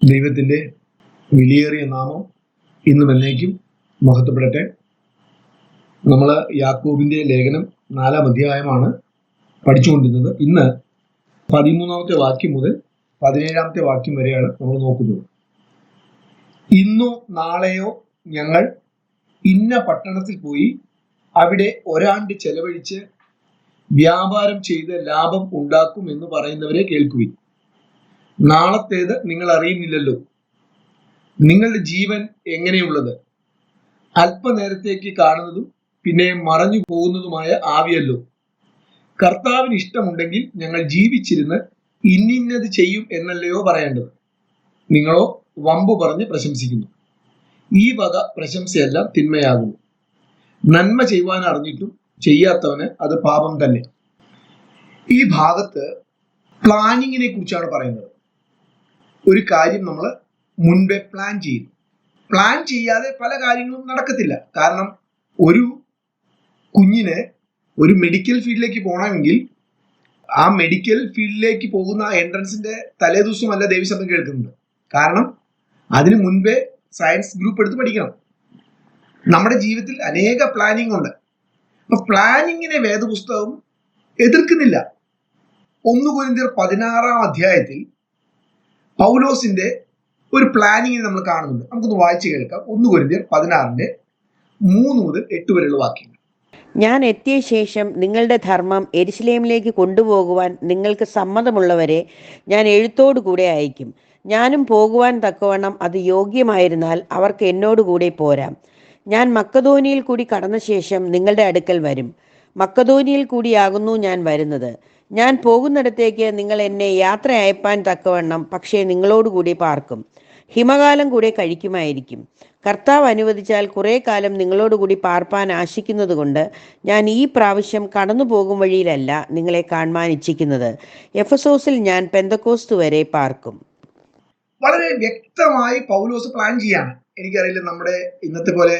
ദൈവത്തിൻ്റെ വിലയേറിയ നാമം ഇന്നും എന്നേക്കും മഹത്വപ്പെടട്ടെ. നമ്മൾ യാക്കോബിൻ്റെ ലേഖനം 4-ാം അധ്യായമാണ് പഠിച്ചുകൊണ്ടിരുന്നത്. ഇന്ന് 13-ാമത്തെ വാക്യം മുതൽ 17-ാമത്തെ വാക്യം വരെയാണ് നമ്മൾ നോക്കുന്നത്. ഇന്നോ നാളെയോ ഞങ്ങൾ ഇന്ന പട്ടണത്തിൽ പോയി അവിടെ ഒരാണ്ട് ചെലവഴിച്ച് വ്യാപാരം ചെയ്ത് ലാഭം ഉണ്ടാക്കും എന്ന് പറയുന്നവരെ കേൾക്കുവിൻ. നാളത്തേത് നിങ്ങൾ അറിയുന്നില്ലല്ലോ. നിങ്ങളുടെ ജീവൻ എങ്ങനെയുള്ളത്? അല്പനേരത്തേക്ക് കാണുന്നതും പിന്നെ മറഞ്ഞു പോകുന്നതുമായ ആവിയല്ലോ. കർത്താവിന് ഇഷ്ടമുണ്ടെങ്കിൽ ഞങ്ങൾ ജീവിച്ചിരുന്ന് ഇന്നിന്നത് ചെയ്യും എന്നല്ലയോ പറയേണ്ടത്. നിങ്ങളോ വമ്പു പറഞ്ഞ് പ്രശംസിക്കുന്നു. ഈ വക പ്രശംസയെല്ലാം തിന്മയാകുന്നു. നന്മ ചെയ്യുവാൻ അറിഞ്ഞിട്ടും ചെയ്യാത്തവന് അത് പാപം തന്നെ. ഈ ഭാഗത്ത് പ്ലാനിങ്ങിനെ കുറിച്ചാണ് പറയുന്നത്. ഒരു കാര്യം നമ്മൾ മുൻപേ പ്ലാൻ ചെയ്യുന്നു. പ്ലാൻ ചെയ്യാതെ പല കാര്യങ്ങളും നടക്കത്തില്ല. കാരണം ഒരു കുഞ്ഞിന് ഒരു മെഡിക്കൽ ഫീൽഡിലേക്ക് പോകണമെങ്കിൽ ആ മെഡിക്കൽ ഫീൽഡിലേക്ക് പോകുന്ന എൻട്രൻസിന്റെ തലേദിവസമല്ല ദൈവശബ്ദം കേൾക്കുന്നത്. കാരണം അതിന് മുൻപേ സയൻസ് ഗ്രൂപ്പ് എടുത്ത് പഠിക്കണം. നമ്മുടെ ജീവിതത്തിൽ അനേക പ്ലാനിങ് ഉണ്ട്. അപ്പൊ പ്ലാനിങ്ങിനെ വേദപുസ്തകം എതിർക്കുന്നില്ല. 1 കൊരിന്ത്യർ 16-ാം അധ്യായത്തിൽ പൗലോസിന്റെ ഒരു പ്ലാനിങ്ങിനെ നമ്മൾ കാണുന്നുണ്ട്. നമുക്കൊന്ന് വായിച്ചു കേൾക്കാം. 1 കൊരിന്ത്യർ 16-ന്റെ 3 മുതൽ 8 വരെയുള്ള വാക്യങ്ങൾ. ഞാൻ എത്തിയ ശേഷം നിങ്ങളുടെ ധർമ്മം യെരുശലേമിലേക്ക് കൊണ്ടുപോകുവാൻ നിങ്ങൾക്ക് സമ്മതമുള്ളവരെ ഞാൻ എഴുത്തോടുകൂടെ അയക്കും. ഞാനും പോകുവാൻ തക്കവണ്ണം അത് യോഗ്യമായിരുന്നാൽ അവർക്ക് എന്നോടുകൂടെ പോരാം. ഞാൻ മക്കദോനിയിൽ കൂടി കടന്ന ശേഷം നിങ്ങളുടെ അടുക്കൽ വരും. മക്കദോനിയിൽ കൂടിയാകുന്നു ഞാൻ വരുന്നത്. ഞാൻ പോകുന്നിടത്തേക്ക് നിങ്ങൾ എന്നെ യാത്ര അയപ്പാൻ തക്കവണ്ണം പക്ഷേ നിങ്ങളോടുകൂടി പാർക്കും. ഹിമകാലം കൂടെ കഴിക്കുമായിരിക്കും. കർത്താവ് അനുവദിച്ചാൽ കുറേ കാലം നിങ്ങളോടുകൂടി പാർപ്പാൻ ആശിക്കുന്നത് കൊണ്ട് ഞാൻ ഈ പ്രാവശ്യം കടന്നു പോകും വഴിയിലല്ല നിങ്ങളെ കാണുവാൻ ഇച്ഛിക്കുന്നത്. എഫെസോസിൽ ഞാൻ പെന്തക്കോസ്ത് വരെ പാർക്കും. വളരെ വ്യക്തമായി പൗലോസ് പ്ലാൻ ചെയ്യാണ്. എനിക്കറിയില്ല, നമ്മുടെ ഇന്നത്തെ പോലെ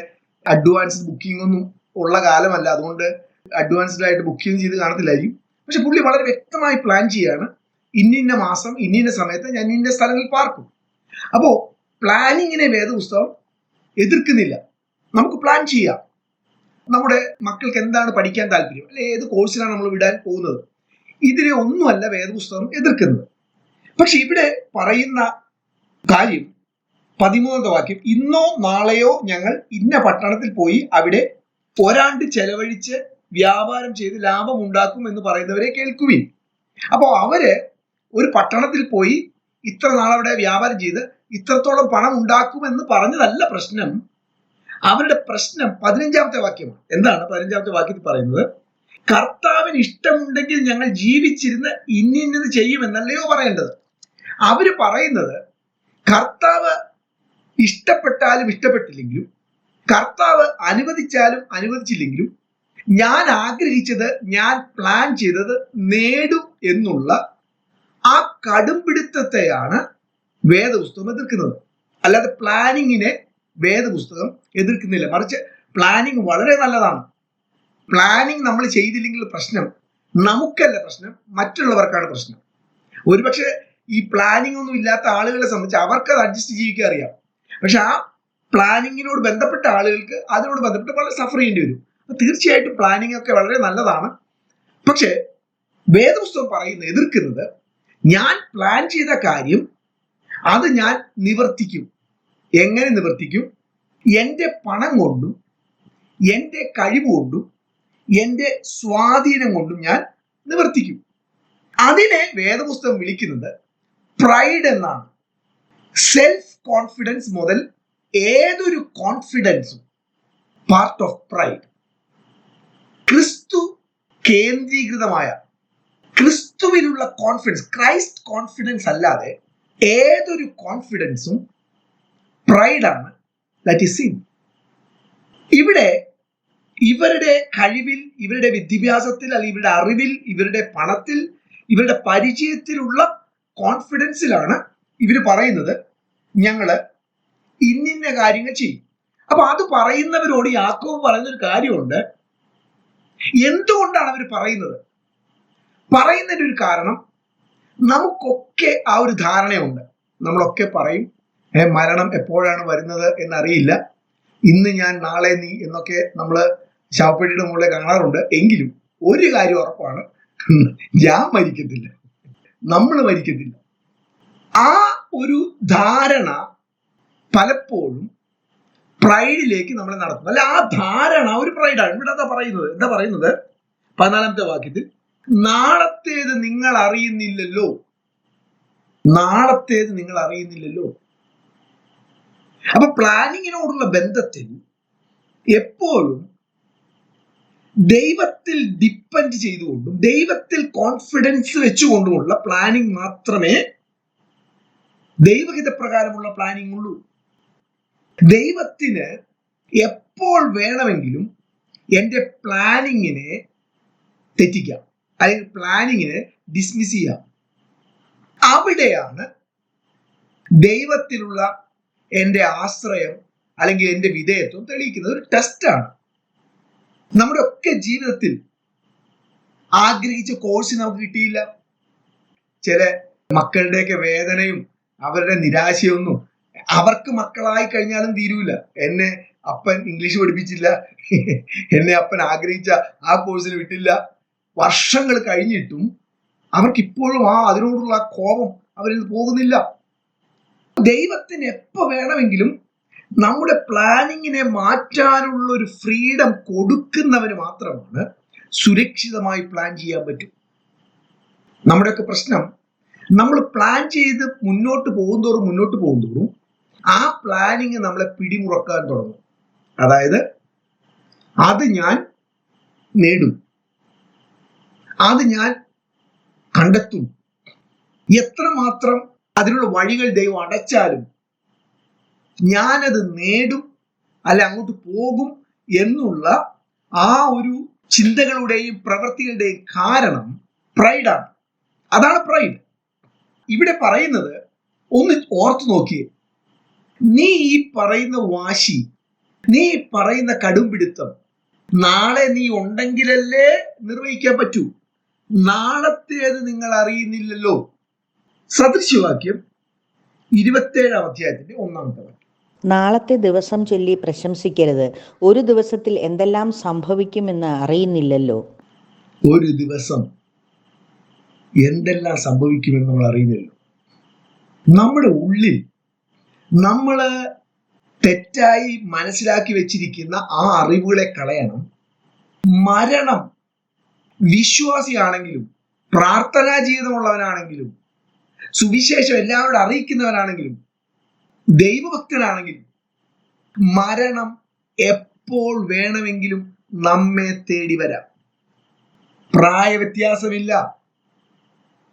അഡ്വാൻസ്ഡ് ബുക്കിംഗ് ഒന്നും ഉള്ള കാലമല്ല. അതുകൊണ്ട് അഡ്വാൻസ്ഡ് ആയിട്ട് ബുക്കിംഗ് ചെയ്ത് കാണത്തില്ലായിരിക്കും. പക്ഷെ പുള്ളി വളരെ വ്യക്തമായി പ്ലാൻ ചെയ്യാണ്. ഇന്നിന്ന മാസം ഇന്നിന്ന സമയത്ത് ഞാൻ ഇന്ന സ്ഥലങ്ങളിൽ പാർക്കും. അപ്പോ പ്ലാനിങ്ങിനെ വേദപുസ്തകം എതിർക്കുന്നില്ല. നമുക്ക് പ്ലാൻ ചെയ്യാം. നമ്മുടെ മക്കൾക്ക് എന്താണ് പഠിക്കാൻ താല്പര്യം, അല്ലെ ഏത് കോഴ്സിനാണ് നമ്മൾ വിടാൻ പോകുന്നത്, ഇതിനെ ഒന്നുമല്ല വേദപുസ്തകം എതിർക്കുന്നത്. പക്ഷെ ഇവിടെ പറയുന്ന കാര്യം 13-ാമത്തെ വാക്യം, ഇന്നോ നാളെയോ ഞങ്ങൾ ഇന്ന പട്ടണത്തിൽ പോയി അവിടെ ഒരാണ്ട് ചെലവഴിച്ച് വ്യാപാരം ചെയ്ത് ലാഭം ഉണ്ടാക്കും എന്ന് പറയുന്നവരെ കേൾക്കുവിൻ. അപ്പോൾ അവര് ഒരു പട്ടണത്തിൽ പോയി ഇത്ര നാളവിടെ വ്യാപാരം ചെയ്ത് ഇത്രത്തോളം പണം ഉണ്ടാക്കുമെന്ന് പറഞ്ഞതല്ല പ്രശ്നം. അവരുടെ പ്രശ്നം 15-ാമത്തെ വാക്യമാണ്. എന്താണ് 15-ാമത്തെ വാക്യത്തിൽ പറയുന്നത്? കർത്താവിന് ഇഷ്ടമുണ്ടെങ്കിൽ ഞങ്ങൾ ജീവിച്ചിരുന്ന് ഇന്നത് ചെയ്യുമെന്നല്ലയോ പറയേണ്ടത്. അവര് പറയുന്നത് കർത്താവ് ഇഷ്ടപ്പെട്ടാലും ഇഷ്ടപ്പെട്ടില്ലെങ്കിലും, കർത്താവ് അനുവദിച്ചാലും അനുവദിച്ചില്ലെങ്കിലും, ഞാൻ ആഗ്രഹിച്ചത്, ഞാൻ പ്ലാൻ ചെയ്തത് നേടും എന്നുള്ള ആ കടുംപിടുത്തത്തെയാണ് വേദപുസ്തകം എതിർക്കുന്നത്. അല്ലാതെ പ്ലാനിങ്ങിനെ വേദപുസ്തകം എതിർക്കുന്നില്ല. മറിച്ച് പ്ലാനിങ് വളരെ നല്ലതാണ്. പ്ലാനിങ് നമ്മൾ ചെയ്തില്ലെങ്കിൽ പ്രശ്നം നമുക്കല്ല, പ്രശ്നം മറ്റുള്ളവർക്കാണ് പ്രശ്നം. ഒരുപക്ഷെ ഈ പ്ലാനിങ് ഒന്നും ഇല്ലാത്ത ആളുകളെ സംബന്ധിച്ച് അവർക്ക് അത് അഡ്ജസ്റ്റ് ജീവിക്കാൻ അറിയാം. പക്ഷെ ആ പ്ലാനിങ്ങിനോട് ബന്ധപ്പെട്ട ആളുകൾക്ക് അതിനോട് ബന്ധപ്പെട്ട് വളരെ സഫർ ചെയ്യേണ്ടി വരും. തീർച്ചയായിട്ടും പ്ലാനിങ് ഒക്കെ വളരെ നല്ലതാണ്. പക്ഷെ വേദപുസ്തകം എതിർക്കുന്നത്, ഞാൻ പ്ലാൻ ചെയ്ത കാര്യം അത് ഞാൻ നിവർത്തിക്കും. എങ്ങനെ നിവർത്തിക്കും? എൻ്റെ പണം കൊണ്ടും എൻ്റെ കഴിവ് കൊണ്ടും എൻ്റെ സ്വാധീനം കൊണ്ടും ഞാൻ നിവർത്തിക്കും. അതിനെ വേദപുസ്തകം വിളിക്കുന്നത് പ്രൈഡ് എന്നാണ്. സെൽഫ് കോൺഫിഡൻസ് മുതൽ ഏതൊരു കോൺഫിഡൻസും പാർട്ട് ഓഫ് പ്രൈഡ്. ക്രിസ്തു കേന്ദ്രീകൃതമായ ക്രിസ്തുവിലുള്ള കോൺഫിഡൻസ്, ക്രൈസ്റ്റ് കോൺഫിഡൻസ് അല്ലാതെ ഏതൊരു കോൺഫിഡൻസും പ്രൈഡാണ്. That is sin. ഇവിടെ ഇവരുടെ കഴിവിൽ, ഇവരുടെ വിദ്യാഭ്യാസത്തിൽ, അല്ലെങ്കിൽ ഇവരുടെ അറിവിൽ, ഇവരുടെ പണത്തിൽ, ഇവരുടെ പരിചയത്തിലുള്ള കോൺഫിഡൻസിലാണ് ഇവർ പറയുന്നത് ഞങ്ങള് ഇന്നിന്ന കാര്യങ്ങൾ ചെയ്യും. അപ്പൊ അത് പറയുന്നവരോട് യാക്കോബ് പറയുന്നൊരു കാര്യമുണ്ട്. എന്തുകൊണ്ടാണ് അവർ പറയുന്നത്? പറയുന്നതിന്റെ ഒരു കാരണം, നമുക്കൊക്കെ ആ ഒരു ധാരണയുണ്ട്. നമ്മളൊക്കെ പറയും മരണം എപ്പോഴാണ് വരുന്നത് എന്നറിയില്ല, ഇന്ന് ഞാൻ നാളെ നീ എന്നൊക്കെ നമ്മൾ ശവപ്പെട്ടിയുടെ മുകളിൽ കാണാറുണ്ട്. എങ്കിലും ഒരു കാര്യം ഉറപ്പാണ്, ഞാൻ മരിക്കത്തില്ല, നമ്മൾ മരിക്കത്തില്ല. ആ ഒരു ധാരണ പലപ്പോഴും പ്രൈഡിലേക്ക് നമ്മളെ നടത്തുന്നു. അല്ല, ആ ധാരണ ഒരു പ്രൈഡാണ്. ഇവിടെ എന്താ പറയുന്നത് 14ാമത്തെ വാക്യത്തിൽ, നാളത്തേത് നിങ്ങൾ അറിയുന്നില്ലല്ലോ, നാളത്തേത് നിങ്ങൾ അറിയുന്നില്ലല്ലോ. അപ്പൊ പ്ലാനിങ്ങിനോടുള്ള ബന്ധത്തിൽ എപ്പോഴും ദൈവത്തിൽ ഡിപ്പെൻഡ് ചെയ്തുകൊണ്ടും ദൈവത്തിൽ കോൺഫിഡൻസ് വെച്ചുകൊണ്ടുമുള്ള പ്ലാനിങ് മാത്രമേ ദൈവഹിതപ്രകാരമുള്ള പ്ലാനിങ് ഉള്ളൂ. ദൈവത്തിന് എപ്പോൾ വേണമെങ്കിലും എൻ്റെ പ്ലാനിങ്ങിനെ തെറ്റിക്കാം, അല്ലെങ്കിൽ പ്ലാനിങ്ങിനെ ഡിസ്മിസ് ചെയ്യാം. അവിടെയാണ് ദൈവത്തിലുള്ള എൻ്റെ ആശ്രയം അല്ലെങ്കിൽ എൻ്റെ വിധേയത്വം തെളിയിക്കുന്നത്. ഒരു ടെസ്റ്റാണ്. നമ്മുടെ ഒക്കെ ജീവിതത്തിൽ ആഗ്രഹിച്ച കോഴ്സ് നമുക്ക് കിട്ടിയില്ല. ചില മക്കളുടെയൊക്കെ വേദനയും അവരുടെ നിരാശയൊന്നും അവർക്ക് മക്കളായി കഴിഞ്ഞാലും തീരൂല. എന്നെ അപ്പൻ ഇംഗ്ലീഷ് പഠിപ്പിച്ചില്ല, എന്നെ അപ്പൻ ആഗ്രഹിച്ച ആ കോഴ്സിന് വിട്ടില്ല. വർഷങ്ങൾ കഴിഞ്ഞിട്ടും അവർക്കിപ്പോഴും അതിനോടുള്ള കോപം അവരിൽ പോകുന്നില്ല. ദൈവത്തിന് എപ്പോൾ വേണമെങ്കിലും നമ്മുടെ പ്ലാനിങ്ങിനെ മാറ്റാനുള്ള ഒരു ഫ്രീഡം കൊടുക്കുന്നവന് മാത്രമാണ് സുരക്ഷിതമായി പ്ലാൻ ചെയ്യാൻ പറ്റും. നമ്മുടെയൊക്കെ പ്രശ്നം, നമ്മൾ പ്ലാൻ ചെയ്ത് മുന്നോട്ട് പോകുന്തോറും ആ പ്ലാനിങ് നമ്മളെ പിടിമുറക്കാൻ തുടങ്ങും. അതായത് അത് ഞാൻ നേടും, അത് ഞാൻ കണ്ടെത്തും. എത്രമാത്രം അതിനുള്ള വഴികൾ ദൈവം അടച്ചാലും ഞാനത് നേടും, അല്ല അങ്ങോട്ട് പോകും എന്നുള്ള ആ ഒരു ചിന്തകളുടെയും പ്രവൃത്തികളുടെയും കാരണം പ്രൈഡാണ്. അതാണ് പ്രൈഡ്. ഇവിടെ പറയുന്നത് ഒന്ന് ഓർത്തു നോക്കിയേ, നീ ഈ പറയുന്ന വാശി, നീ പറയുന്ന കടുംപിടുത്തം നാളെ നീ ഉണ്ടെങ്കിലല്ലേ നിർവഹിക്കാൻ പറ്റൂ. നാളത്തേത് നിങ്ങൾ അറിയുന്നില്ലല്ലോ. സദൃശവാക്യം 27-ാം അധ്യായത്തിന്റെ 1-ാമത്തെ വാക്യം. നാളത്തെ ദിവസം ചൊല്ലി പ്രശംസിക്കരുത്, ഒരു ദിവസത്തിൽ എന്തെല്ലാം സംഭവിക്കുമെന്ന് അറിയുന്നില്ലല്ലോ. ഒരു ദിവസം എന്തെല്ലാം സംഭവിക്കുമെന്ന് നമ്മൾ അറിയുന്നില്ലല്ലോ. നമ്മുടെ ഉള്ളിൽ നമ്മൾ തെറ്റായി മനസ്സിലാക്കി വെച്ചിരിക്കുന്ന ആ അറിവുകളെ കളയണം. മരണം വിശ്വാസിയാണെങ്കിലും പ്രാർത്ഥനാ ജീവിതമുള്ളവനാണെങ്കിലും സുവിശേഷം എല്ലാവരോടും അറിയിക്കുന്നവനാണെങ്കിലും ദൈവഭക്തനാണെങ്കിലും മരണം എപ്പോൾ വേണമെങ്കിലും നമ്മെ തേടി വരാം. പ്രായവ്യത്യാസമില്ല.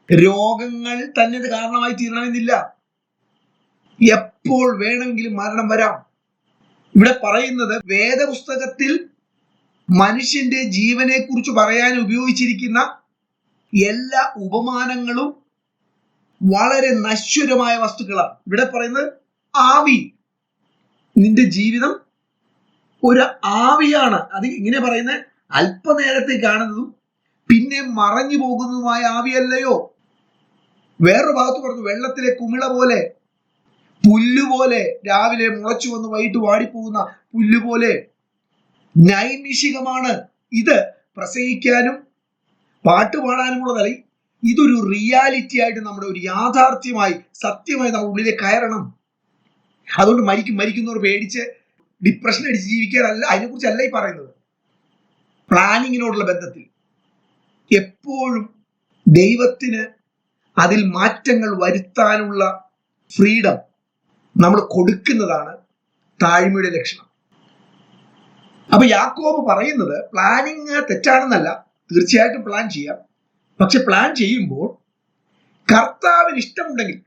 രോഗങ്ങൾ തന്നെ കാരണമായി തീരണമെന്നില്ല. എപ്പോൾ വേണമെങ്കിലും മരണം വരാം. ഇവിടെ പറയുന്നത് വേദപുസ്തകത്തിൽ മനുഷ്യന്റെ ജീവനെ കുറിച്ച് പറയാൻ ഉപയോഗിച്ചിരിക്കുന്ന എല്ലാ ഉപമാനങ്ങളും വളരെ നശ്വരമായ വസ്തുക്കളാണ്. ഇവിടെ പറയുന്നത് ആവി, നിന്റെ ജീവിതം ഒരു ആവിയാണ്. അത് ഇങ്ങനെ പറയുന്നത് അല്പനേരത്തെ കാണുന്നതും പിന്നെ മറഞ്ഞു പോകുന്നതുമായ ആവിയല്ലയോ. വേറൊരു ഭാഗത്ത് പറഞ്ഞു, വെള്ളത്തിലെ കുമിള പോലെ, പുല്ലുപോലെ, രാവിലെ മുളച്ചു വന്ന് വൈകിട്ട് വാടിപ്പോകുന്ന പുല്ലുപോലെ നൈമിഷികമാണ്. ഇത് പ്രസംഗിക്കാനും പാട്ടുപാടാനുമുള്ളതല്ല. ഇതൊരു റിയാലിറ്റി ആയിട്ട് നമ്മുടെ ഒരു യാഥാർത്ഥ്യമായി സത്യമായി നമ്മുടെ ഉള്ളിലേക്ക് കയറണം. അതുകൊണ്ട് മരിക്കുന്നവർ പേടിച്ച് ഡിപ്രഷൻ അടിച്ച് ജീവിക്കാനല്ല, അതിനെക്കുറിച്ചല്ല ഈ പറയുന്നത്. പ്ലാനിങ്ങിനോടുള്ള ബന്ധത്തിൽ എപ്പോഴും ദൈവത്തിന് അതിൽ മാറ്റങ്ങൾ വരുത്താനുള്ള ഫ്രീഡം നമ്മൾ കൊടുക്കുന്നതാണ് താഴ്മയുടെ ലക്ഷണം. അപ്പൊ യാക്കോബ് പറയുന്നത് പ്ലാനിങ് തെറ്റാണെന്നല്ല, തീർച്ചയായിട്ടും പ്ലാൻ ചെയ്യാം. പക്ഷെ പ്ലാൻ ചെയ്യുമ്പോൾ കർത്താവിന് ഇഷ്ടമുണ്ടെങ്കിൽ,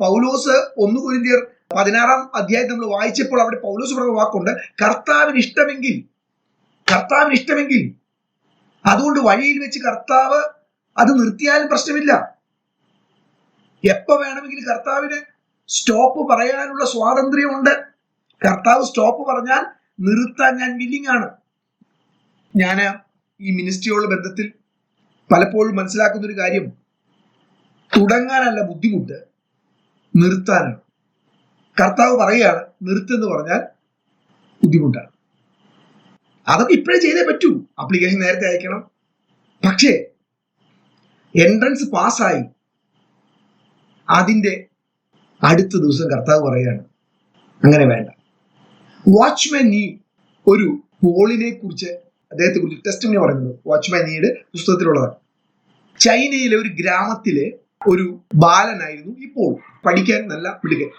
പൗലോസ് 1 കൊരിന്ത്യർ 16-ാം അധ്യായം നമ്മൾ വായിച്ചപ്പോൾ അവിടെ പൗലോസ് പറഞ്ഞ വാക്കുണ്ട്, കർത്താവിന് ഇഷ്ടമെങ്കിൽ. അതുകൊണ്ട് വഴിയിൽ വെച്ച് കർത്താവ് അത് നിർത്തിയാലും പ്രശ്നമില്ല. എപ്പോ വേണമെങ്കിലും കർത്താവിന് സ്റ്റോപ്പ് പറയാനുള്ള സ്വാതന്ത്ര്യമുണ്ട്. കർത്താവ് സ്റ്റോപ്പ് പറഞ്ഞാൽ നിർത്താൻ ഞാൻ വില്ലിങ് ആണ്. ഞാൻ ഈ മിനിസ്ട്രിയോടുള്ള ബന്ധത്തിൽ പലപ്പോഴും മനസ്സിലാക്കുന്ന ഒരു കാര്യം, തുടങ്ങാനല്ല ബുദ്ധിമുട്ട്, നിർത്താനാണ്. കർത്താവ് പറയുകയാണ് നിർത്തുന്ന് പറഞ്ഞാൽ ബുദ്ധിമുട്ടാണ്. അതൊക്കെ ഇപ്പോഴേ ചെയ്തേ പറ്റൂ. ആപ്ലിക്കേഷൻ നേരത്തെ അയക്കണം. പക്ഷേ എൻട്രൻസ് പാസ്സായി അതിന്റെ അടുത്ത ദിവസം കർത്താവ് പറയുകയാണ് അങ്ങനെ വേണ്ട. വാച്ച്മാൻ നീ ഒരു പോളിനെ കുറിച്ച് അദ്ദേഹത്തെ കുറിച്ച് ടെസ്റ്റിമണി പറയുന്നത് വാച്ച്മാൻ നീയുടെ പുസ്തകത്തിലുള്ളതാണ്. ചൈനയിലെ ഒരു ഗ്രാമത്തിലെ ഒരു ബാലനായിരുന്നു ഈ പോൾ. പഠിക്കാൻ നല്ല മിടുക്കൻ.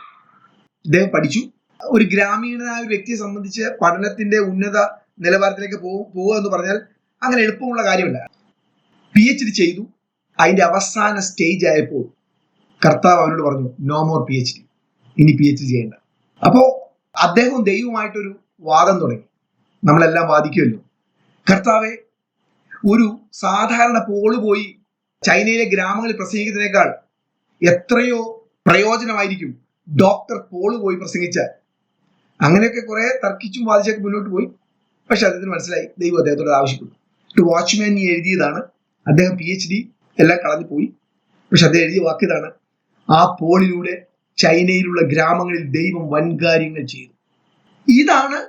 അദ്ദേഹം പഠിച്ചു. ഒരു ഗ്രാമീണനായ ഒരു വ്യക്തിയെ സംബന്ധിച്ച് പഠനത്തിന്റെ ഉന്നത നിലവാരത്തിലേക്ക് പോവുക എന്ന് പറഞ്ഞാൽ അങ്ങനെ എളുപ്പമുള്ള കാര്യമല്ല. PhD ചെയ്തു. അതിന്റെ അവസാന സ്റ്റേജ് ആയപ്പോൾ കർത്താവ് അവനോട് പറഞ്ഞു നോ മോർ PhD, ഇനി PhD ചെയ്യേണ്ട. അപ്പോ അദ്ദേഹം ദൈവമായിട്ടൊരു വാദം തുടങ്ങി. നമ്മളെല്ലാം വാദിക്കുമല്ലോ. കർത്താവെ, ഒരു സാധാരണ പോള് പോയി ചൈനയിലെ ഗ്രാമങ്ങളിൽ പ്രസംഗിക്കുന്നതിനേക്കാൾ എത്രയോ പ്രയോജനമായിരിക്കും ഡോക്ടർ പോള് പോയി പ്രസംഗിച്ചാൽ. അങ്ങനെയൊക്കെ കുറെ തർക്കിച്ചും വാദിച്ചൊക്കെ മുന്നോട്ട് പോയി. പക്ഷെ അദ്ദേഹത്തിന് മനസ്സിലായി ദൈവം അദ്ദേഹത്തോട് ആവശ്യപ്പെട്ടു. വാച്ച്മാൻ നീ എഴുതിയതാണ്. അദ്ദേഹം PhD എല്ലാം കളഞ്ഞു പോയി. പക്ഷെ അദ്ദേഹം എഴുതിയ വാക്കിയതാണ്, ആ പോളിലൂടെ ചൈനയിലുള്ള ഗ്രാമങ്ങളിൽ ദൈവം വൻകാര്യങ്ങൾ ചെയ്തു. ഇതാണ്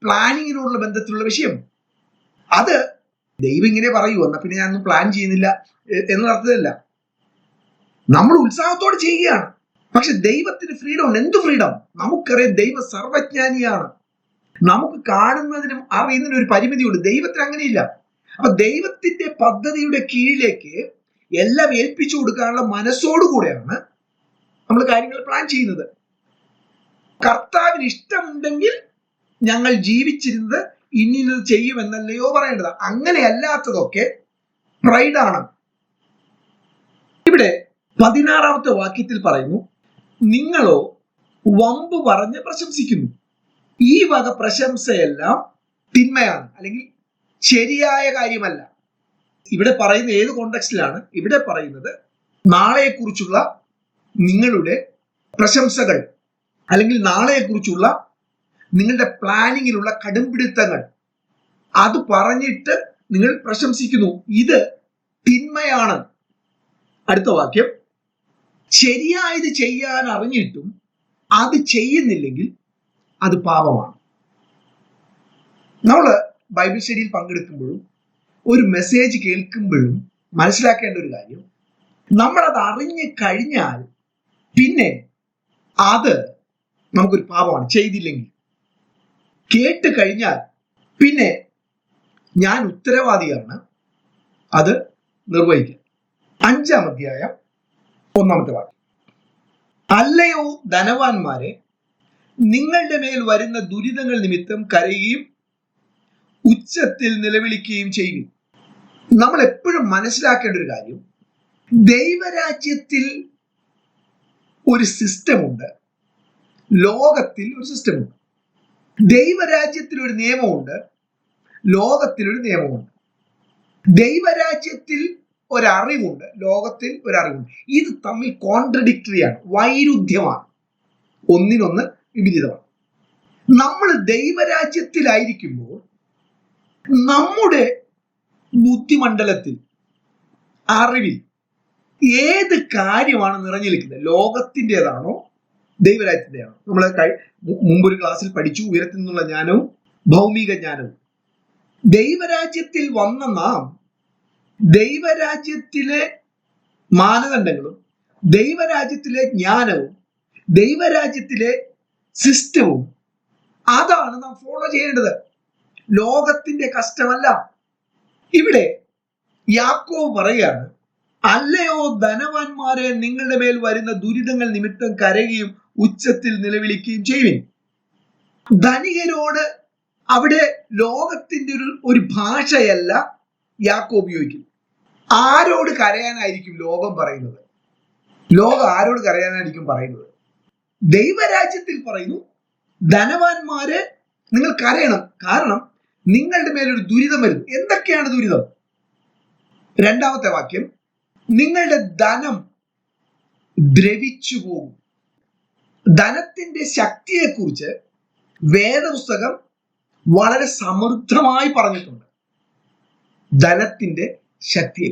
പ്ലാനിങ്ങിനോടുള്ള ബന്ധത്തിലുള്ള വിഷയം. അത് ദൈവം ഇങ്ങനെ പറയൂ എന്നാ പിന്നെ ഞാനൊന്നും പ്ലാൻ ചെയ്യുന്നില്ല എന്നുള്ള അർത്ഥത്തിലല്ല. നമ്മൾ ഉത്സാഹത്തോടെ ചെയ്യുകയാണ്. പക്ഷെ ദൈവത്തിന് ഫ്രീഡം ഉണ്ട്. എന്ത് ഫ്രീഡം? നമുക്കറിയാം ദൈവം സർവജ്ഞാനിയാണ്. നമുക്ക് കാണുന്നതിനും അറിയുന്നതിനും ഒരു പരിമിതിയുണ്ട്. ദൈവത്തിന് അങ്ങനെയില്ല. അപ്പൊ ദൈവത്തിന്റെ പദ്ധതിയുടെ കീഴിലേക്ക് എല്ലാം ഏൽപ്പിച്ചു കൊടുക്കാനുള്ള മനസ്സോടുകൂടെയാണ് നമ്മൾ കാര്യങ്ങൾ പ്ലാൻ ചെയ്യുന്നത്. കർത്താവിന് ഇഷ്ടമുണ്ടെങ്കിൽ ഞങ്ങൾ ജീവിച്ചിരുന്നത് ഇന്നത് ചെയ്യുമെന്നല്ലയോ പറയേണ്ടത്. അങ്ങനെ അല്ലാത്തതൊക്കെ പ്രൈഡാണ്. ഇവിടെ 16-ാമത്തെ വാക്യത്തിൽ പറയുന്നു, നിങ്ങളോ വമ്പ് പറഞ്ഞ് പ്രശംസിക്കുന്നു. ഈ വക പ്രശംസയെല്ലാം തിന്മയാണ്, അല്ലെങ്കിൽ ശരിയായ കാര്യമല്ല. ഇവിടെ പറയുന്ന ഏത് കോണ്ടെക്സ്റ്റിലാണ്? ഇവിടെ പറയുന്നത് നാളെക്കുറിച്ചുള്ള നിങ്ങളുടെ പ്രശംസകൾ, അല്ലെങ്കിൽ നാളെക്കുറിച്ചുള്ള നിങ്ങളുടെ പ്ലാനിങ്ങിലുള്ള കടുംപിടുത്തങ്ങൾ, അത് പറഞ്ഞിട്ട് നിങ്ങൾ പ്രശംസിക്കുന്നു. ഇത് തിന്മയാണ്. അടുത്ത വാക്യം, ശരിയായത് ചെയ്യാൻ അറിഞ്ഞിട്ടും അത് ചെയ്യുന്നില്ലെങ്കിൽ അത് പാപമാണ്. നമ്മൾ ബൈബിൾ സ്റ്റഡിയിൽ പങ്കെടുക്കുമ്പോഴും ഒരു മെസ്സേജ് കേൾക്കുമ്പോഴും മനസ്സിലാക്കേണ്ട ഒരു കാര്യം, നമ്മളത് അറിഞ്ഞു കഴിഞ്ഞാൽ പിന്നെ അത് നമുക്കൊരു പാപമാണ് ചെയ്തില്ലെങ്കിൽ. കേട്ട് കഴിഞ്ഞാൽ പിന്നെ ഞാൻ ഉത്തരവാദിയാണ് അത് നിർവഹിക്കാൻ. 5-ാം അധ്യായം 1-ാമത്തെ വാക്യം, അല്ലയോ ധനവാന്മാരെ, നിങ്ങളുടെ മേൽ വരുന്ന ദുരിതങ്ങൾ നിമിത്തം കരയുകയും ഉച്ചത്തിൽ നിലവിളിക്കുകയും ചെയ്യും. നമ്മൾ എപ്പോഴും മനസ്സിലാക്കേണ്ട ഒരു കാര്യം, ദൈവരാജ്യത്തിൽ ഒരു സിസ്റ്റമുണ്ട്, ലോകത്തിൽ ഒരു സിസ്റ്റമുണ്ട്. ദൈവരാജ്യത്തിൽ ഒരു നിയമമുണ്ട്, ലോകത്തിൽ ഒരു നിയമമുണ്ട്. ദൈവരാജ്യത്തിൽ ഒരറിവുണ്ട്, ലോകത്തിൽ ഒരറിവുണ്ട്. ഇത് തമ്മിൽ കോൺട്രഡിക്ടറി ആണ്, വൈരുദ്ധ്യമാണ്, ഒന്നിനൊന്ന് വിപരീതമാണ്. നമ്മൾ ദൈവരാജ്യത്തിലായിരിക്കുമ്പോൾ നമ്മുടെ ബുദ്ധിമണ്ഡലത്തിൽ, അറിവിൽ ഏത് കാര്യമാണ് നിറഞ്ഞു നിൽക്കുന്നത്? ലോകത്തിൻ്റെതാണോ ദൈവരാജ്യത്തിൻ്റെയാണോ? നമ്മൾ മുമ്പൊരു ക്ലാസ്സിൽ പഠിച്ചു, ഉയരത്തിൽ നിന്നുള്ള ജ്ഞാനവും ഭൗമിക ജ്ഞാനവും. ദൈവരാജ്യത്തിൽ വന്ന നാം ദൈവരാജ്യത്തിലെ മാനദണ്ഡങ്ങളും ദൈവരാജ്യത്തിലെ ജ്ഞാനവും ദൈവരാജ്യത്തിലെ സിസ്റ്റവും അതാണ് നാം ഫോളോ ചെയ്യേണ്ടത്, ലോകത്തിന്റെ കഷ്ടമല്ല. ഇവിടെ യാക്കോബ് പറയുകയാണ്, അല്ലയോ ധനവാന്മാരെ, നിങ്ങളുടെ മേൽ വരുന്ന ദുരിതങ്ങൾ നിമിത്തം കരയുകയും ഉച്ചത്തിൽ നിലവിളിക്കുകയും ചെയ്യുവിൻ. ധനികരോട് അവിടെ ലോകത്തിന്റെ ഒരു ഭാഷയല്ല യാക്കോബ് ഉപയോഗിക്കുന്നത്. ആരോട് കരയാനായിരിക്കും ലോകം പറയുന്നത്? ലോകം ആരോട് കരയാനായിരിക്കും പറയുന്നത്? ദൈവരാജ്യത്തിൽ പറയുന്നു, ധനവാന്മാരെ നിങ്ങൾ കരയണം, കാരണം നിങ്ങളുടെ മേലൊരു ദുരിതം വരുന്നു. എന്തൊക്കെയാണ് ദുരിതം? 2-ാമത്തെ വാക്യം, നിങ്ങളുടെ ധനം ദ്രവിച്ചു പോകും. ധനത്തിന്റെ ശക്തിയെക്കുറിച്ച് വേദപുസ്തകം വളരെ സമൃദ്ധമായി പറഞ്ഞിട്ടുണ്ട്. ധനത്തിന്റെ ശക്തിയെ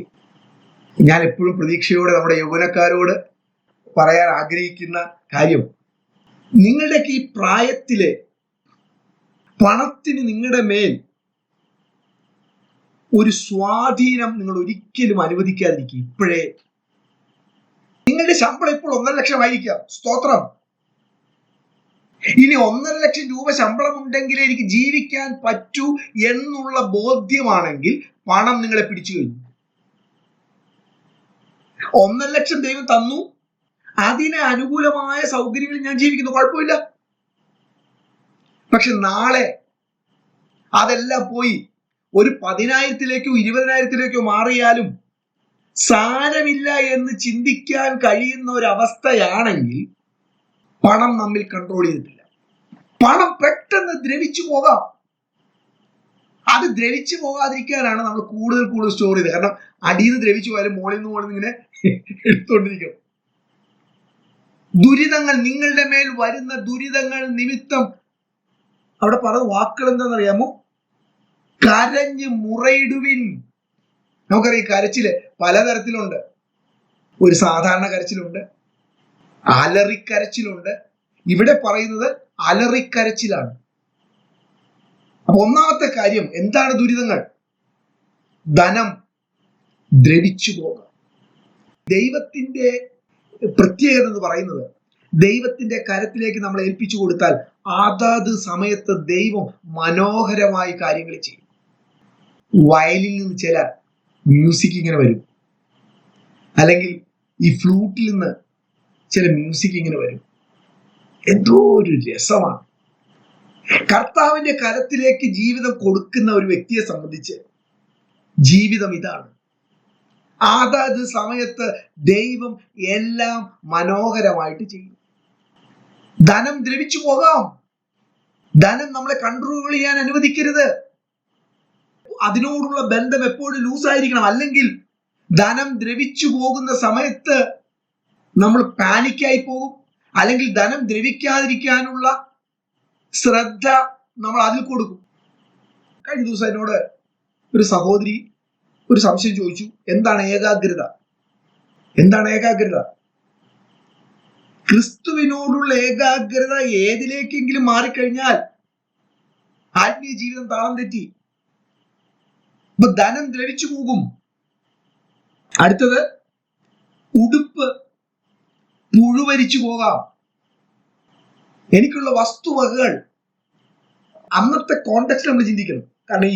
ഞാൻ എപ്പോഴും പ്രതീക്ഷയോടെ നമ്മുടെ യൗവനക്കാരോട് പറയാൻ ആഗ്രഹിക്കുന്ന കാര്യം നിങ്ങളുടെയൊക്കെ ഈ പ്രായത്തിലെ പണത്തിന് നിങ്ങളുടെ മേൽ ഒരു സ്വാധീനം നിങ്ങൾ ഒരിക്കലും അനുവദിക്കാതിരിക്കും. ഇപ്പോഴേ നിങ്ങളുടെ ശമ്പളം ഇപ്പോൾ 1,50,000 ആയിരിക്കാം, സ്തോത്രം. ഇനി 1,50,000 രൂപ ശമ്പളം ഉണ്ടെങ്കിലേ എനിക്ക് ജീവിക്കാൻ പറ്റൂ എന്നുള്ള ബോധ്യമാണെങ്കിൽ പണം നിങ്ങളെ പിടിച്ചു കഴിഞ്ഞു. 1,00,000 ദൈവം തന്നു, അതിന് അനുകൂലമായ സൗകര്യങ്ങളിൽ ഞാൻ ജീവിക്കുന്നു, കുഴപ്പമില്ല. പക്ഷെ നാളെ അതെല്ലാം പോയി ഒരു 10,000-ലേക്കോ 20,000-ലേക്കോ മാറിയാലും സാരമില്ല എന്ന് ചിന്തിക്കാൻ കഴിയുന്ന ഒരവസ്ഥയാണെങ്കിൽ പണം നമ്മിൽ കൺട്രോൾ ചെയ്തിട്ടില്ല. പണം പെട്ടെന്ന് ദ്രവിച്ചു പോകാം. അത് ദ്രവിച്ചു പോകാതിരിക്കാനാണ് നമ്മൾ കൂടുതൽ കൂടുതൽ സ്റ്റോർ ചെയ്തത്. കാരണം അടിയിൽ നിന്ന് ദ്രവിച്ചു പോയാലും മോളിൽ നിന്ന് ഇങ്ങനെ എടുത്തോണ്ടിരിക്കും. ദുരിതങ്ങൾ, നിങ്ങളുടെ മേൽ വരുന്ന ദുരിതങ്ങൾ നിമിത്തം അവിടെ പറഞ്ഞ വാക്കുകൾ എന്താണെന്നറിയാമോ? കരഞ്ഞ് മുറയിടുവിൻ. നമുക്കറിയാം കരച്ചില് പലതരത്തിലുണ്ട്. ഒരു സാധാരണ കരച്ചിലുണ്ട്, അലറിക്കരച്ചിലുണ്ട്. ഇവിടെ പറയുന്നത് അലറിക്കരച്ചിലാണ്. അപ്പൊ ഒന്നാമത്തെ കാര്യം എന്താണ് ദുരിതങ്ങൾ? ധനം ദ്രവിച്ചു പോകാം. ദൈവത്തിന്റെ പ്രത്യേകത എന്ന് പറയുന്നത് ദൈവത്തിന്റെ കരത്തിലേക്ക് നമ്മൾ ഏൽപ്പിച്ചു കൊടുത്താൽ അതത് സമയത്ത് ദൈവം മനോഹരമായി കാര്യങ്ങൾ ചെയ്യും. വയലിൽ നിന്ന് ചില മ്യൂസിക് ഇങ്ങനെ വരും, അല്ലെങ്കിൽ ഈ ഫ്ലൂട്ടിൽ നിന്ന് ചില മ്യൂസിക് ഇങ്ങനെ വരും. എന്തോ ഒരു രസമാണ്. കർത്താവിന്റെ കരത്തിലേക്ക് ജീവിതം കൊടുക്കുന്ന ഒരു വ്യക്തിയെ സംബന്ധിച്ച് ജീവിതം ഇതാണ്. അതത് സമയത്ത് ദൈവം എല്ലാം മനോഹരമായിട്ട് ചെയ്യും. ധനം ദ്രവിച്ചു പോകാം. ധനം നമ്മളെ കൺട്രോൾ ചെയ്യാൻ അനുവദിക്കരുത്. അതിനോടുള്ള ബന്ധം എപ്പോഴും ലൂസായിരിക്കണം. അല്ലെങ്കിൽ ധനം ദ്രവിച്ചു പോകുന്ന സമയത്ത് നമ്മൾ പാനിക്കായി പോകും. അല്ലെങ്കിൽ ധനം ദ്രവിക്കാതിരിക്കാനുള്ള ശ്രദ്ധ നമ്മൾ അതിൽ കൊടുക്കും. കഴിഞ്ഞ ദിവസം എന്നോട് ഒരു സഹോദരി ഒരു സംശയം ചോദിച്ചു, എന്താണ് ഏകാഗ്രത? എന്താണ് ഏകാഗ്രത? ക്രിസ്തുവിനോടുള്ള ഏകാഗ്രത ഏതിലേക്കെങ്കിലും മാറിക്കഴിഞ്ഞാൽ ആത്മീയ ജീവിതം താളം തെറ്റി. ഇപ്പൊ ധനം ദ്രവിച്ചു പോകും. അടുത്തത്, ഉടുപ്പ് പുഴുവരിച്ചു പോകാം. എനിക്കുള്ള വസ്തുവകകൾ അന്നത്തെ കോണ്ടെക്സ്റ്റ് നമ്മൾ ചിന്തിക്കണം. കാരണം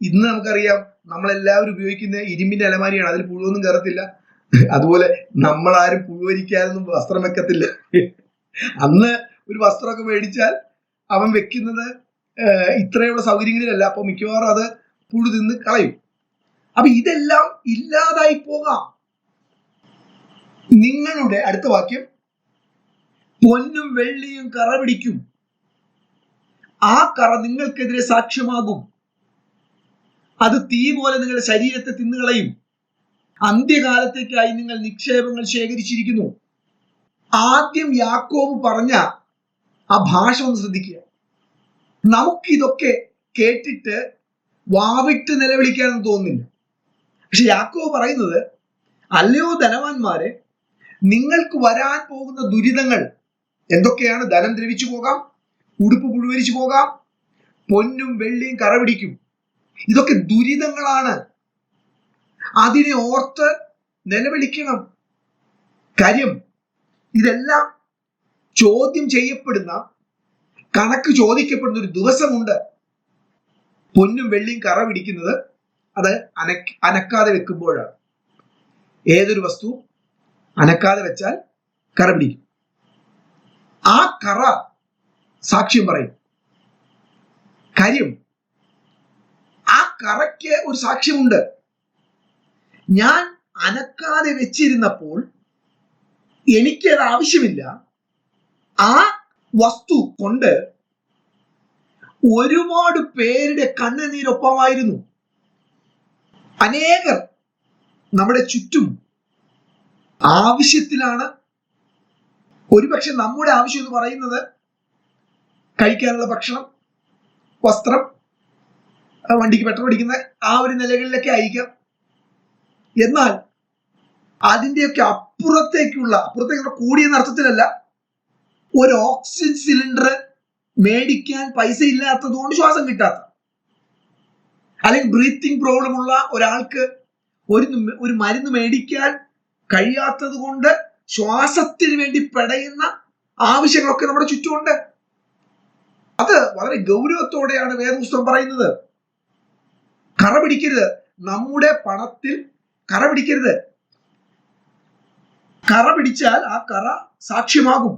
ഇന്ന് നമുക്കറിയാം നമ്മളെല്ലാവരും ഉപയോഗിക്കുന്ന ഇരുമ്പിന്റെ അലമാരിയാണ്, അതിൽ പുഴുവൊന്നും കയറത്തില്ല. അതുപോലെ നമ്മളാരും പുഴുവരിക്കാനൊന്നും വസ്ത്രം വെക്കത്തില്ല. അന്ന് ഒരു വസ്ത്രമൊക്കെ മേടിച്ചാൽ അവൻ വെക്കുന്നത് ഇത്രയുള്ള സൗകര്യങ്ങളിലല്ല. അപ്പൊ മിക്കവാറും അത് പുഴു തിന്ന് കളയും. അപ്പൊ ഇതെല്ലാം ഇല്ലാതായി പോകാം. നിങ്ങളുടെ അടുത്ത വാക്യം, പൊന്നും വെള്ളിയും കറ പിടിക്കും, ആ കറ നിങ്ങൾക്കെതിരെ സാക്ഷ്യമാകും, അത് തീ പോലെ നിങ്ങളുടെ ശരീരത്തെ തിന്നുകളയും. അന്ത്യകാലത്തേക്കായി നിങ്ങൾ നിക്ഷേപങ്ങൾ ശേഖരിച്ചിരിക്കുന്നു. ആദ്യം യാക്കോബ് പറഞ്ഞ ആ ഭാഷ ഒന്ന് ശ്രദ്ധിക്കുക. നമുക്കിതൊക്കെ കേട്ടിട്ട് വാവിട്ട് നിലവിളിക്കാനൊന്നും തോന്നുന്നില്ല. പക്ഷെ യാക്കോബ് പറയുന്നത്, അല്ലയോ ധനവാന്മാരെ, നിങ്ങൾക്ക് വരാൻ പോകുന്ന ദുരിതങ്ങൾ എന്തൊക്കെയാണ്? ധനം ദ്രവിച്ചു പോകാം, ഉടുപ്പ് പുഴുവരിച്ചു പോകാം, പൊന്നും വെള്ളിയും കറ പിടിക്കും. ഇതൊക്കെ ദുരിതങ്ങളാണ്. അതിനെ ഓർത്ത് നിലവിളിക്കണം. കാര്യം ഇതെല്ലാം ചോദ്യം ചെയ്യപ്പെടുന്ന, കണക്ക് ചോദിക്കപ്പെടുന്ന ഒരു ദിവസമുണ്ട്. പൊന്നും വെള്ളിയും കറ പിടിക്കുന്നത് അത് അനക്കാതെ വെക്കുമ്പോഴാണ്. ഏതൊരു വസ്തു അനക്കാതെ വെച്ചാൽ കറ പിടിക്കും. ആ കറ സാക്ഷ്യം പറയും. കാര്യം ആ കറയ്ക്ക് ഒരു സാക്ഷ്യമുണ്ട്. ഞാൻ അനക്കാതെ വെച്ചിരുന്നപ്പോൾ എനിക്കത് ആവശ്യമില്ല. ആ വസ്തു കൊണ്ട് ഒരുപാട് പേരുടെ കണ്ണുനീരൊപ്പമായിരുന്നു. അനേകർ നമ്മുടെ ചുറ്റും ആവശ്യത്തിലാണ്. ഒരുപക്ഷെ നമ്മുടെ ആവശ്യം എന്ന് പറയുന്നത് കഴിക്കാനുള്ള ഭക്ഷണം, വസ്ത്രം, വണ്ടിക്ക് പെട്രോൾ അടിക്കുന്ന ആ ഒരു നിലകളിലൊക്കെ ആയിരിക്കാം. എന്നാൽ അതിൻ്റെയൊക്കെ അപ്പുറത്തേക്കുള്ള കൂടിയെന്ന അർത്ഥത്തിലല്ല, ഒരു ഓക്സിജൻ സിലിണ്ടർ മേടിക്കാൻ പൈസ ഇല്ലാത്തത് കൊണ്ട് ശ്വാസം കിട്ടാത്ത, അല്ലെങ്കിൽ ബ്രീത്തിങ് പ്രോബ്ലം ഉള്ള ഒരാൾക്ക് ഒരു മരുന്ന് മേടിക്കാൻ കഴിയാത്തത് കൊണ്ട് ശ്വാസത്തിന് വേണ്ടി പെടയുന്ന ആവശ്യങ്ങളൊക്കെ നമ്മുടെ ചുറ്റുമുണ്ട്. അത് വളരെ ഗൗരവത്തോടെയാണ് വേദപുസ്തകം പറയുന്നത്. കറ പിടിക്കരുത്, നമ്മുടെ പണത്തിൽ കറ പിടിക്കരുത്. കറ പിടിച്ചാൽ ആ കറ സാക്ഷ്യമാകും.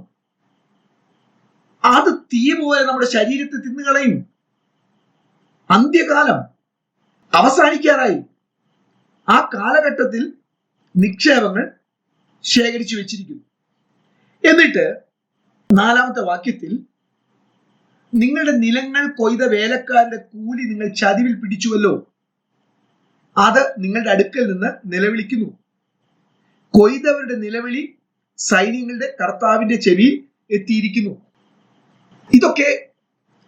അത് തീ പോലെ നമ്മുടെ ശരീരത്തെ തിന്നുകളയും. അന്ത്യകാലം അവസാനിക്കാറായി. ആ കാലഘട്ടത്തിൽ നിക്ഷേപങ്ങൾ ശേഖരിച്ചു വെച്ചിരിക്കുന്നു. എന്നിട്ട് 4-ാമത്തെ വാക്യത്തിൽ, നിങ്ങളുടെ നിലങ്ങൾ കൊയ്ത വേലക്കാരുടെ കൂലി നിങ്ങൾ ചതിവിൽ പിടിച്ചുവല്ലോ, അത് നിങ്ങളുടെ അടുക്കൽ നിന്ന് നിലവിളിക്കുന്നു. കൊയ്തവരുടെ നിലവിളി സൈന്യങ്ങളുടെ കർത്താവിന്റെ ചെവിയിൽ എത്തിയിരിക്കുന്നു. ഇതൊക്കെ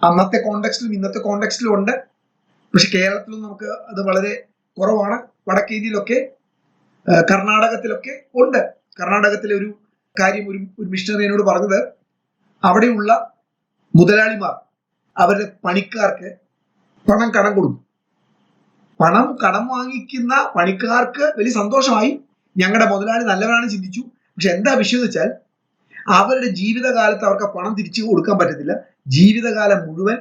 അന്നത്തെ കോണ്ടെക്സ്റ്റിലും ഇന്നത്തെ കോണ്ടെക്സ്റ്റിലും ഉണ്ട്. പക്ഷെ കേരളത്തിലും നമുക്ക് അത് വളരെ കുറവാണ്. വടക്കേന്ത്യയിലൊക്കെ, കർണാടകത്തിലൊക്കെ ഉണ്ട്. കർണാടകത്തിലെ ഒരു കാര്യം ഒരു മിഷണറി എന്നോട് പറഞ്ഞത്, അവിടെയുള്ള മുതലാളിമാർ അവരുടെ പണിക്കാർക്ക് പണം കടം കൊടുക്കും. പണം കടം വാങ്ങിക്കുന്ന പണിക്കാർക്ക് വലിയ സന്തോഷമായി, ഞങ്ങളുടെ മുതലാളി നല്ലവനാണ് ചിന്തിച്ചു. പക്ഷെ എന്താ വിഷയം എന്ന് വെച്ചാൽ, അവരുടെ ജീവിതകാലത്ത് അവർക്ക് പണം തിരിച്ചു കൊടുക്കാൻ പറ്റത്തില്ല. ജീവിതകാലം മുഴുവൻ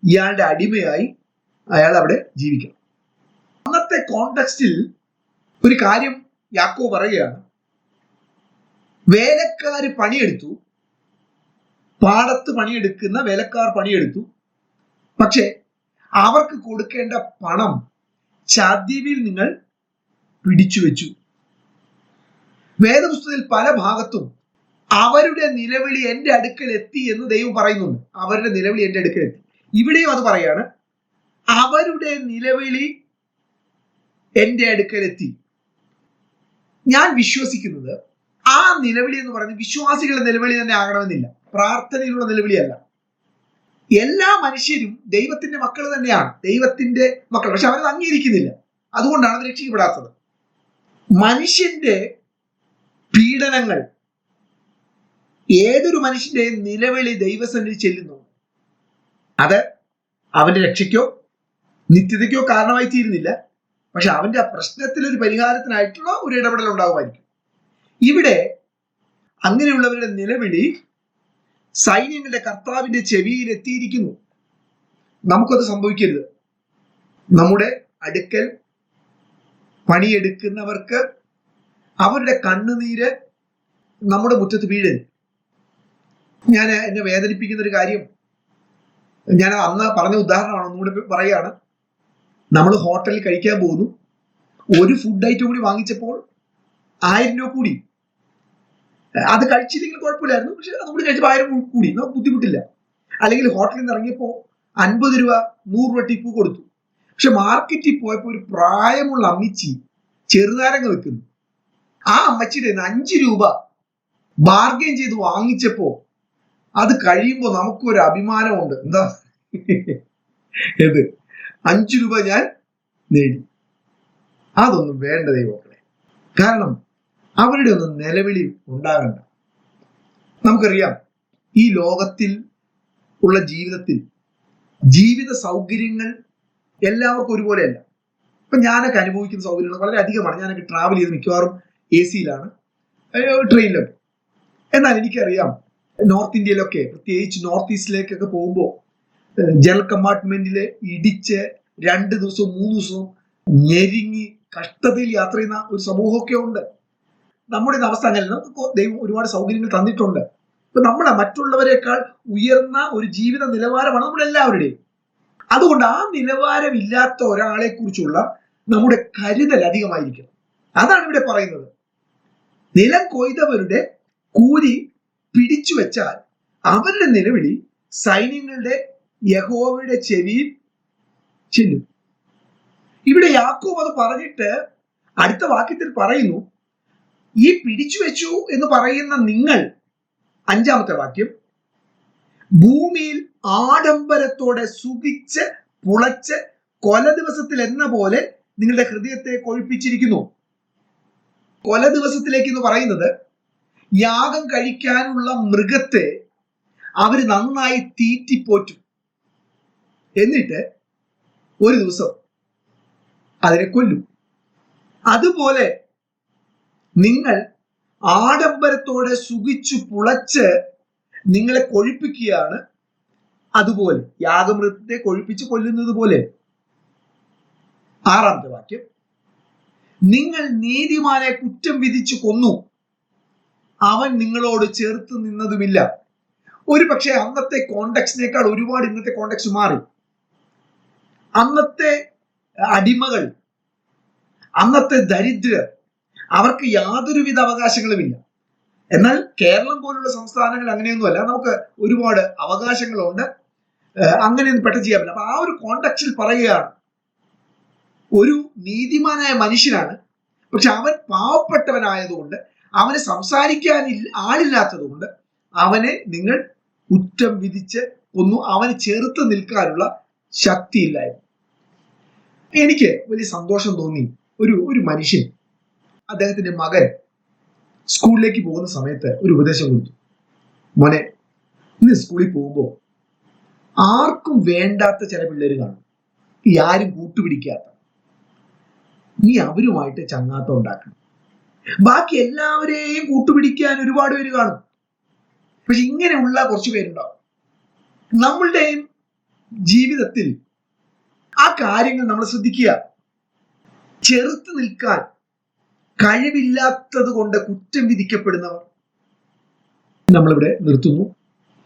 ഇയാളുടെ അടിമയായി അയാൾ അവിടെ ജീവിക്കണം. അന്നത്തെ കോണ്ടെക്സ്റ്റിൽ ഒരു കാര്യം യാക്കോബ് പറയുകയാണ്, വേലക്കാര് പണിയെടുത്തു, പാടത്ത് പണിയെടുക്കുന്ന വേലക്കാർ പണിയെടുത്തു, പക്ഷെ അവർക്ക് കൊടുക്കേണ്ട പണം ചതിവിൽ നിങ്ങൾ പിടിച്ചു വെച്ചു. വേദപുസ്തകത്തിൽ പല ഭാഗത്തും അവരുടെ നിലവിളി എന്റെ അടുക്കൽ എത്തി എന്ന് ദൈവം പറയുന്നുണ്ട്. അവരുടെ നിലവിളി എന്റെ അടുക്കൽ എത്തി. ഇവിടെയും അത് പറയാണ്, അവരുടെ നിലവിളി എന്റെ അടുക്കൽ എത്തി. ഞാൻ വിശ്വസിക്കുന്നത് ആ നിലവിളി എന്ന് പറയുന്നത് വിശ്വാസികളുടെ നിലവിളി തന്നെ ആകണമെന്നില്ല, പ്രാർത്ഥനയിലുള്ള നിലവിളിയല്ല. എല്ലാ മനുഷ്യരും ദൈവത്തിന്റെ മക്കൾ തന്നെയാണ്, ദൈവത്തിന്റെ മക്കൾ. പക്ഷെ അവരത് അംഗീകരിക്കുന്നില്ല, അതുകൊണ്ടാണ് അവർ രക്ഷിക്കപ്പെടാത്തത്. മനുഷ്യന്റെ പീഡനങ്ങൾ, ഏതൊരു മനുഷ്യന്റെ നിലവിളി ദൈവസന്നിധി ചെല്ലുന്നു, അത് അവന്റെ രക്ഷയ്ക്കോ നിത്യതയ്ക്കോ കാരണമായി തീരുന്നില്ല. പക്ഷെ അവന്റെ ആ പ്രശ്നത്തിൽ ഒരു പരിഹാരത്തിനായിട്ടുള്ള ഒരു ഇടപെടൽ ഉണ്ടാകുമായിരിക്കും. ഇവിടെ അങ്ങനെയുള്ളവരുടെ നിലവിളി സൈന്യങ്ങളുടെ കർത്താവിന്റെ ചെവിയിൽ എത്തിയിരിക്കുന്നു. നമുക്കത് സംഭവിക്കരുത്. നമ്മുടെ അടുക്കൽ പണിയെടുക്കുന്നവർക്ക് അവരുടെ കണ്ണുനീര് നമ്മുടെ മുറ്റത്ത് വീഴരുത്. എന്നെ വേദനിപ്പിക്കുന്ന ഒരു കാര്യം, ഞാൻ അന്ന് പറഞ്ഞ ഉദാഹരണമാണ്, ഒന്നുകൂടെ പറയുകയാണ്. നമ്മൾ ഹോട്ടലിൽ കഴിക്കാൻ പോകുന്നു, ഒരു ഫുഡ് ഐറ്റം കൂടി വാങ്ങിച്ചപ്പോൾ 1000 രൂപ കൂടി. അത് കഴിച്ചില്ലെങ്കിൽ കുഴപ്പമില്ലായിരുന്നു, പക്ഷെ അതുകൂടി കഴിച്ചപ്പോൾ 1000 കൂടി, നമുക്ക് ബുദ്ധിമുട്ടില്ല. അല്ലെങ്കിൽ ഹോട്ടലിൽ നിന്ന് ഇറങ്ങിയപ്പോൾ 50 രൂപ 100 രൂപ ടിപ്പ് കൊടുത്തു. പക്ഷെ മാർക്കറ്റിൽ പോയപ്പോൾ ഒരു പ്രായമുള്ള അമ്മച്ചി ചെറുനാരങ്ങ വെക്കുന്നു. ആ അമ്മച്ചിയുടെ 5 രൂപ ബാർഗെയിൻ ചെയ്ത് വാങ്ങിച്ചപ്പോ അത് കഴിയുമ്പോൾ നമുക്കൊരു അഭിമാനമുണ്ട്. എന്താ ഇത്, 5 രൂപ ഞാൻ നേടി. അതൊന്നും വേണ്ട ദൈവമക്കളെ. കാരണം അവരുടെ ഒന്നും നിലവിളി ഉണ്ടാകണ്ട. നമുക്കറിയാം, ഈ ലോകത്തിൽ ഉള്ള ജീവിതത്തിൽ ജീവിത സൗകര്യങ്ങൾ എല്ലാവർക്കും ഒരുപോലെയല്ല. ഇപ്പൊ ഞാനൊക്കെ അനുഭവിക്കുന്ന സൗകര്യങ്ങൾ വളരെ അധികമാണ്. ഞാനൊക്കെ ട്രാവൽ ചെയ്ത് മിക്കവാറും AC-യിലാണ്, ട്രെയിനിലൊക്കെ. എന്നാൽ എനിക്കറിയാം, നോർത്ത് ഇന്ത്യയിലൊക്കെ, പ്രത്യേകിച്ച് നോർത്ത് ഈസ്റ്റിലേക്കൊക്കെ പോകുമ്പോൾ ജനറൽ കമ്പാർട്ട്മെന്റിൽ ഇടിച്ച് 2 ദിവസവും 3 ദിവസവും ഞെരുങ്ങി കഷ്ടതയിൽ യാത്ര ചെയ്യുന്ന ഒരു സമൂഹമൊക്കെ ഉണ്ട്. നമ്മുടെ അവസ്ഥ അങ്ങനെ. നമുക്ക് ദൈവം ഒരുപാട് സൗകര്യങ്ങൾ തന്നിട്ടുണ്ട്. ഇപ്പൊ നമ്മളെ മറ്റുള്ളവരെക്കാൾ ഉയർന്ന ഒരു ജീവിത നിലവാരമാണ് നമ്മളെല്ലാവരുടെയും. അതുകൊണ്ട് ആ നിലവാരം ഇല്ലാത്ത ഒരാളെ കുറിച്ചുള്ള നമ്മുടെ കരുതൽ അധികമായിരിക്കണം. അതാണ് ഇവിടെ പറയുന്നത്. നിലം കൊയ്തവരുടെ കൂലി പിടിച്ചു വെച്ചാൽ അവരുടെ നിലവിളി സൈന്യങ്ങളുടെ യഹോവയുടെ ചെവിയിൽ ചെല്ലും. ഇവിടെ യാക്കോബ് അത് പറഞ്ഞിട്ട് അടുത്ത വാക്യത്തിൽ പറയുന്നു, ഈ പിടിച്ചു വെച്ചു എന്ന് പറയുന്ന നിങ്ങൾ, 5-ാമത്തെ വാക്യം, ഭൂമിയിൽ ആഡംബരത്തോടെ സുഖിച്ച് പുളച്ച് കൊല ദിവസത്തിൽ എന്ന പോലെ നിങ്ങളുടെ ഹൃദയത്തെ കൊഴിപ്പിച്ചിരിക്കുന്നു. കൊല ദിവസത്തിലേക്ക് എന്ന് പറയുന്നത് യാഗം കഴിക്കാനുള്ള മൃഗത്തെ അവര് നന്നായി തീറ്റിപ്പോറ്റും. എന്നിട്ട് ഒരു ദിവസം അതിനെ കൊല്ലും. അതുപോലെ നിങ്ങൾ ആഡംബരത്തോടെ സുഖിച്ചു പുളച്ച് നിങ്ങളെ കൊഴിപ്പിക്കുകയാണ്. അതുപോലെ യാഗമൃഗത്തെ കൊഴിപ്പിച്ച് കൊല്ലുന്നത് പോലെ. 6-ാമത്തെ വാക്യം, നിങ്ങൾ നീതിമാനെ കുറ്റം വിധിച്ചു കൊന്നു, അവൻ നിങ്ങളോട് ചേർത്ത് നിന്നതുമില്ല. ഒരു പക്ഷേ അന്നത്തെ കോണ്ടെക്സ്റ്റിനേക്കാൾ ഒരുപാട് ഇന്നത്തെ കോണ്ടെക്സ്റ്റ് മാറി. അന്നത്തെ അടിമകൾ, അന്നത്തെ ദരിദ്രർ, അവർക്ക് യാതൊരുവിധ അവകാശങ്ങളുമില്ല. എന്നാൽ കേരളം പോലുള്ള സംസ്ഥാനങ്ങൾ അങ്ങനെയൊന്നുമല്ല, നമുക്ക് ഒരുപാട് അവകാശങ്ങളുണ്ട്, അങ്ങനെയൊന്നും പെട്ടെന്ന് ചെയ്യാൻ പറ്റില്ല. അപ്പൊ ആ ഒരു കോണ്ടെക്സ്റ്റിൽ പറയുകയാണ്, ഒരു നീതിമാനായ മനുഷ്യനാണ്, പക്ഷെ അവൻ പാവപ്പെട്ടവനായതുകൊണ്ട്, അവന് സംസാരിക്കാൻ ആളില്ലാത്തതുകൊണ്ട് അവനെ നിങ്ങൾ കുറ്റം വിധിച്ച് കൊന്നു, അവന് ചെറുത്ത് നിൽക്കാനുള്ള ശക്തിയില്ലായിരുന്നു. എനിക്ക് വലിയ സന്തോഷം തോന്നി. ഒരു മനുഷ്യൻ അദ്ദേഹത്തിന്റെ മകൻ സ്കൂളിലേക്ക് പോകുന്ന സമയത്ത് ഒരു ഉപദേശം കൊടുത്തു. മോനെ, ഇന്ന് സ്കൂളിൽ പോകുമ്പോൾ ആർക്കും വേണ്ടാത്ത ചില പിള്ളേർ കാണും, ഈ ആരും കൂട്ടുപിടിക്കാത്ത. നീ അവരുമായിട്ട് ചങ്ങാത്തം ഉണ്ടാക്കണം. ബാക്കി എല്ലാവരെയും കൂട്ടുപിടിക്കാൻ ഒരുപാട് പേര് കാണും, പക്ഷെ ഇങ്ങനെയുള്ള കുറച്ച് പേരുണ്ടാവും. നമ്മളുടെയും ജീവിതത്തിൽ ആ കാര്യങ്ങൾ നമ്മൾ ശ്രദ്ധിക്കുക. ചെറുത്ത് നിൽക്കാൻ കഴിവില്ലാത്തത് കൊണ്ട് കുറ്റം വിധിക്കപ്പെടുന്നവർ. നമ്മളിവിടെ നിർത്തുന്നു.